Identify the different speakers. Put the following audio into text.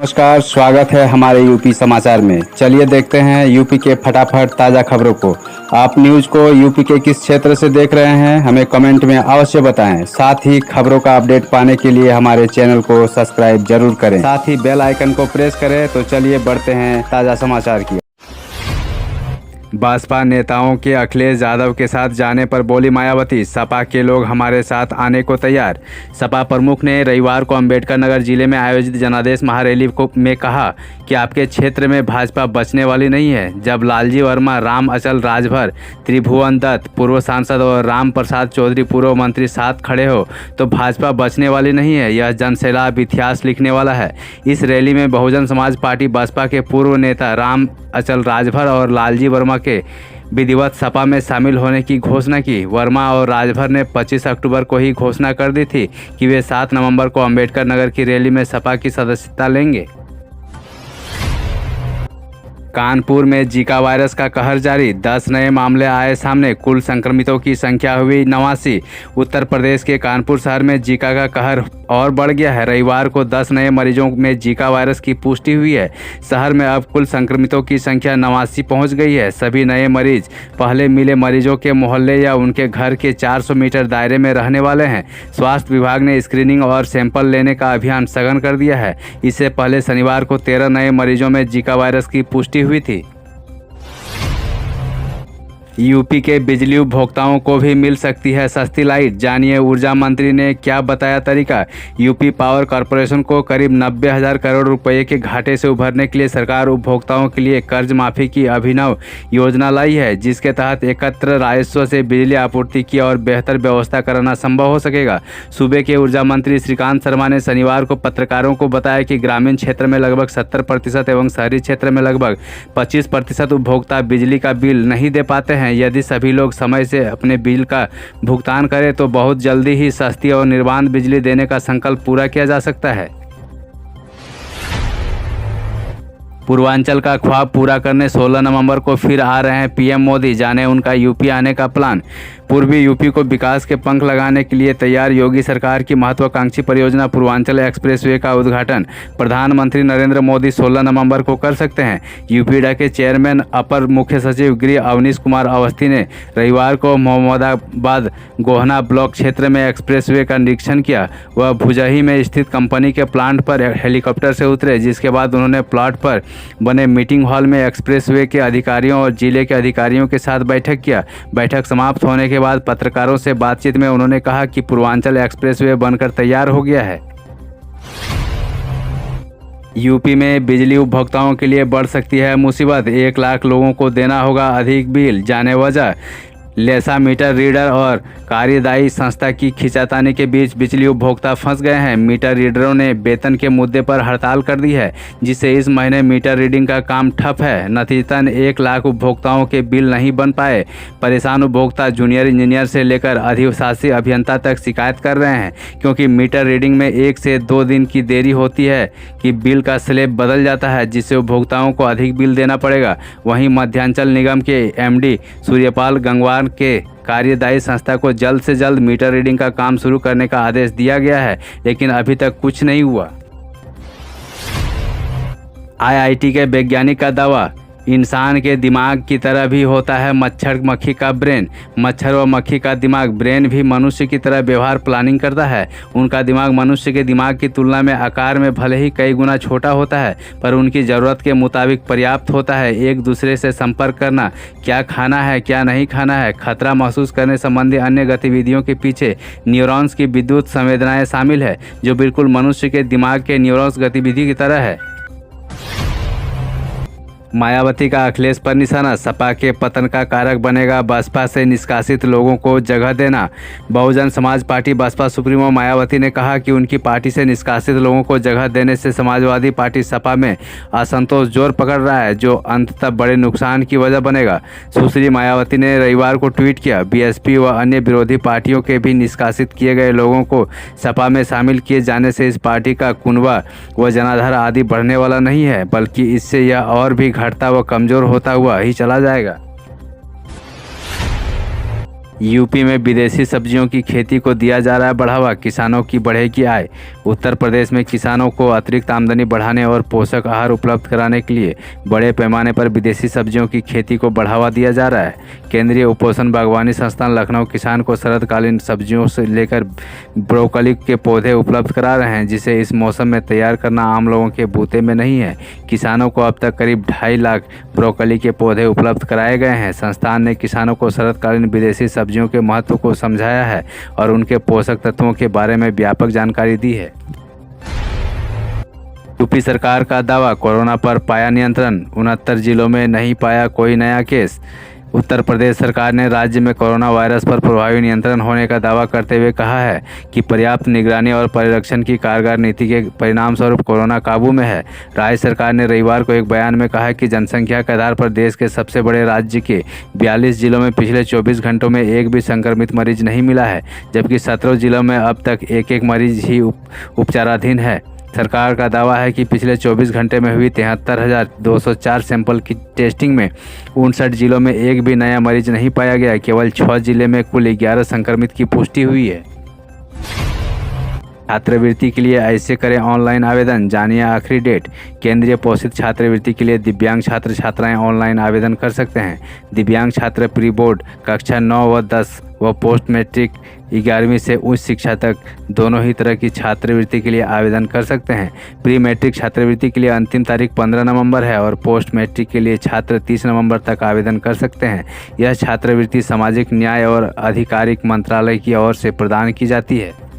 Speaker 1: नमस्कार, स्वागत है हमारे यूपी समाचार में। चलिए देखते हैं यूपी के फटाफट ताज़ा खबरों को। आप न्यूज़ को यूपी के किस क्षेत्र से देख रहे हैं, हमें कमेंट में अवश्य बताएं। साथ ही खबरों का अपडेट पाने के लिए हमारे चैनल को सब्सक्राइब जरूर करें, साथ ही बेल आइकन को प्रेस करें। तो चलिए बढ़ते हैं ताज़ा समाचार की। बसपा नेताओं के अखिलेश यादव के साथ जाने पर बोली मायावती, सपा के लोग हमारे साथ आने को तैयार। सपा प्रमुख ने रविवार को अंबेडकर नगर जिले में आयोजित जनादेश महारैली में कहा कि आपके क्षेत्र में भाजपा बचने वाली नहीं है। जब लालजी वर्मा, राम अचल राजभर, त्रिभुवन दत्त पूर्व सांसद और राम प्रसाद चौधरी पूर्व मंत्री साथ खड़े हो तो भाजपा बचने वाली नहीं है। यह जनसैलाब इतिहास लिखने वाला है। इस रैली में बहुजन समाज पार्टी बसपा के पूर्व नेता राम अचल राजभर और लालजी वर्मा के विधिवत सपा में शामिल होने की घोषणा की। वर्मा और राजभर ने 25 अक्टूबर को ही घोषणा कर दी थी कि वे 7 नवंबर को अंबेडकर नगर की रैली में सपा की सदस्यता लेंगे। कानपुर में जीका वायरस का कहर जारी, 10 नए मामले आए सामने, कुल संक्रमितों की संख्या हुई 89। उत्तर प्रदेश के कानपुर शहर में जीका का कहर और बढ़ गया है। रविवार को 10 नए मरीजों में जीका वायरस की पुष्टि हुई है। शहर में अब कुल संक्रमितों की संख्या 89 पहुंच गई है। सभी नए मरीज पहले मिले मरीजों के मोहल्ले या उनके घर के 400 मीटर दायरे में रहने वाले हैं। स्वास्थ्य विभाग ने स्क्रीनिंग और सैंपल लेने का अभियान सघन कर दिया है। इससे पहले शनिवार को 13 नए मरीजों में जीका वायरस की पुष्टि हुई थी। यूपी के बिजली उपभोक्ताओं को भी मिल सकती है सस्ती लाइट, जानिए ऊर्जा मंत्री ने क्या बताया तरीका। यूपी पावर कॉरपोरेशन को करीब 90,000 करोड़ रुपए के घाटे से उभरने के लिए सरकार उपभोक्ताओं के लिए कर्ज माफी की अभिनव योजना लाई है, जिसके तहत एकत्र राजस्व से बिजली आपूर्ति की और बेहतर व्यवस्था कराना संभव हो सकेगा। सूबे के ऊर्जा मंत्री श्रीकांत शर्मा ने शनिवार को पत्रकारों को बताया कि ग्रामीण क्षेत्र में लगभग 70% एवं शहरी क्षेत्र में लगभग 25% उपभोक्ता बिजली का बिल नहीं दे पाते हैं। यदि सभी लोग समय से अपने बिल का भुगतान करें तो बहुत जल्दी ही सस्ती और निर्बाध बिजली देने का संकल्प पूरा किया जा सकता है। पूर्वांचल का ख्वाब पूरा करने 16 नवंबर को फिर आ रहे हैं पीएम मोदी, जाने उनका यूपी आने का प्लान। पूर्वी यूपी को विकास के पंख लगाने के लिए तैयार योगी सरकार की महत्वाकांक्षी परियोजना पूर्वांचल एक्सप्रेसवे का उद्घाटन प्रधानमंत्री नरेंद्र मोदी 16 नवंबर को कर सकते हैं। यूपीडा के चेयरमैन अपर मुख्य सचिव गृह अवनीश कुमार अवस्थी ने रविवार को मोहम्मदाबाद गोहना ब्लॉक क्षेत्र में एक्सप्रेसवे का निरीक्षण किया। वह भुजही में स्थित कंपनी के प्लांट पर हेलीकॉप्टर से उतरे, जिसके बाद उन्होंने प्लाट पर बने मीटिंग हॉल में एक्सप्रेसवे के अधिकारियों और जिले के अधिकारियों के साथ बैठक किया। बैठक समाप्त होने के बाद पत्रकारों से बातचीत में उन्होंने कहा कि पूर्वांचल एक्सप्रेसवे बनकर तैयार हो गया है। यूपी में बिजली उपभोक्ताओं के लिए बढ़ सकती है मुसीबत, 1 लाख लोगों को देना होगा अधिक बिल, जाने वजह। लेसा मीटर रीडर और कार्यदायी संस्था की खींचातानी के बीच बिजली उपभोक्ता फंस गए हैं। मीटर रीडरों ने वेतन के मुद्दे पर हड़ताल कर दी है, जिससे इस महीने मीटर रीडिंग का काम ठप है। नतीजतन 1 लाख उपभोक्ताओं के बिल नहीं बन पाए। परेशान उपभोक्ता जूनियर इंजीनियर से लेकर अधिशासी अभियंता तक शिकायत कर रहे हैं, क्योंकि मीटर रीडिंग में 1 से 2 दिन की देरी होती है कि बिल का स्लैब बदल जाता है, जिससे उपभोक्ताओं को अधिक बिल देना पड़ेगा। वहीं मध्यांचल निगम के एमडी सूर्यपाल गंगवार के कार्यदायी संस्था को जल्द से जल्द मीटर रीडिंग का काम शुरू करने का आदेश दिया गया है, लेकिन अभी तक कुछ नहीं हुआ। आईआईटी के वैज्ञानिक का दावा, इंसान के दिमाग की तरह भी होता है मच्छर मक्खी का ब्रेन। मच्छर व मक्खी का दिमाग ब्रेन भी मनुष्य की तरह व्यवहार प्लानिंग करता है। उनका दिमाग मनुष्य के दिमाग की तुलना में आकार में भले ही कई गुना छोटा होता है, पर उनकी ज़रूरत के मुताबिक पर्याप्त होता है। एक दूसरे से संपर्क करना, क्या खाना है क्या नहीं खाना है, खतरा महसूस करने संबंधी अन्य गतिविधियों के पीछे न्यूरॉन्स की विद्युत संवेदनाएं शामिल है, जो बिल्कुल मनुष्य के दिमाग के न्यूरॉन्स गतिविधि की तरह है। मायावती का अखिलेश पर निशाना, सपा के पतन का कारक बनेगा बसपा से निष्कासित लोगों को जगह देना। बहुजन समाज पार्टी बसपा सुप्रीमो मायावती ने कहा कि उनकी पार्टी से निष्कासित लोगों को जगह देने से समाजवादी पार्टी सपा में असंतोष जोर पकड़ रहा है, जो अंततः बड़े नुकसान की वजह बनेगा। सुश्री मायावती ने रविवार को ट्वीट किया, बीएसपी व अन्य विरोधी पार्टियों के भी निष्कासित किए गए लोगों को सपा में शामिल किए जाने से इस पार्टी का कुनबा व जनाधार आदि बढ़ने वाला नहीं है, बल्कि इससे यह और भी घटता व कमजोर होता हुआ ही चला जाएगा। यूपी में विदेशी सब्जियों की खेती को दिया जा रहा है बढ़ावा, किसानों की बढ़ेगी आय। उत्तर प्रदेश में किसानों को अतिरिक्त आमदनी बढ़ाने और पोषक आहार उपलब्ध कराने के लिए बड़े पैमाने पर विदेशी सब्जियों की खेती को बढ़ावा दिया जा रहा है। केंद्रीय उपोषण बागवानी संस्थान लखनऊ किसान को शरदकालीन सब्जियों से लेकर ब्रोकली के पौधे उपलब्ध करा रहे हैं, जिसे इस मौसम में तैयार करना आम लोगों के बूते में नहीं है। किसानों को अब तक करीब 2.5 लाख ब्रोकली के पौधे उपलब्ध कराए गए हैं। संस्थान ने किसानों को शरदकालीन विदेशी सब्जियों के महत्व को समझाया है और उनके पोषक तत्वों के बारे में व्यापक जानकारी दी है। यूपी सरकार का दावा, कोरोना पर पाया नियंत्रण, 69 जिलों में नहीं पाया कोई नया केस। उत्तर प्रदेश सरकार ने राज्य में कोरोना वायरस पर प्रभावी नियंत्रण होने का दावा करते हुए कहा है कि पर्याप्त निगरानी और परिरक्षण की कारगर नीति के परिणामस्वरूप कोरोना काबू में है। राज्य सरकार ने रविवार को एक बयान में कहा कि जनसंख्या के आधार पर देश के सबसे बड़े राज्य के 42 जिलों में पिछले 24 घंटों में एक भी संक्रमित मरीज नहीं मिला है, जबकि 17 जिलों में अब तक एक मरीज ही उपचाराधीन है। सरकार का दावा है कि पिछले 24 घंटे में हुई 73,204 सैंपल की टेस्टिंग में 59 जिलों में एक भी नया मरीज नहीं पाया गया। केवल 6 जिले में कुल 11 संक्रमित की पुष्टि हुई है। छात्रवृत्ति के लिए ऐसे करें ऑनलाइन आवेदन, जानिए आखिरी डेट। केंद्रीय पोषित छात्रवृत्ति के लिए दिव्यांग छात्र छात्राएं ऑनलाइन आवेदन कर सकते हैं। दिव्यांग छात्र प्री बोर्ड कक्षा 9 व 10 व पोस्ट मैट्रिक 11वीं से उच्च शिक्षा तक दोनों ही तरह की छात्रवृत्ति के लिए आवेदन कर सकते हैं। प्री मैट्रिक छात्रवृत्ति के लिए अंतिम तारीख 15 नवंबर है और पोस्ट मैट्रिक के लिए छात्र 30 नवंबर तक आवेदन कर सकते हैं। यह छात्रवृत्ति सामाजिक न्याय और आधिकारिक मंत्रालय की ओर से प्रदान की जाती है।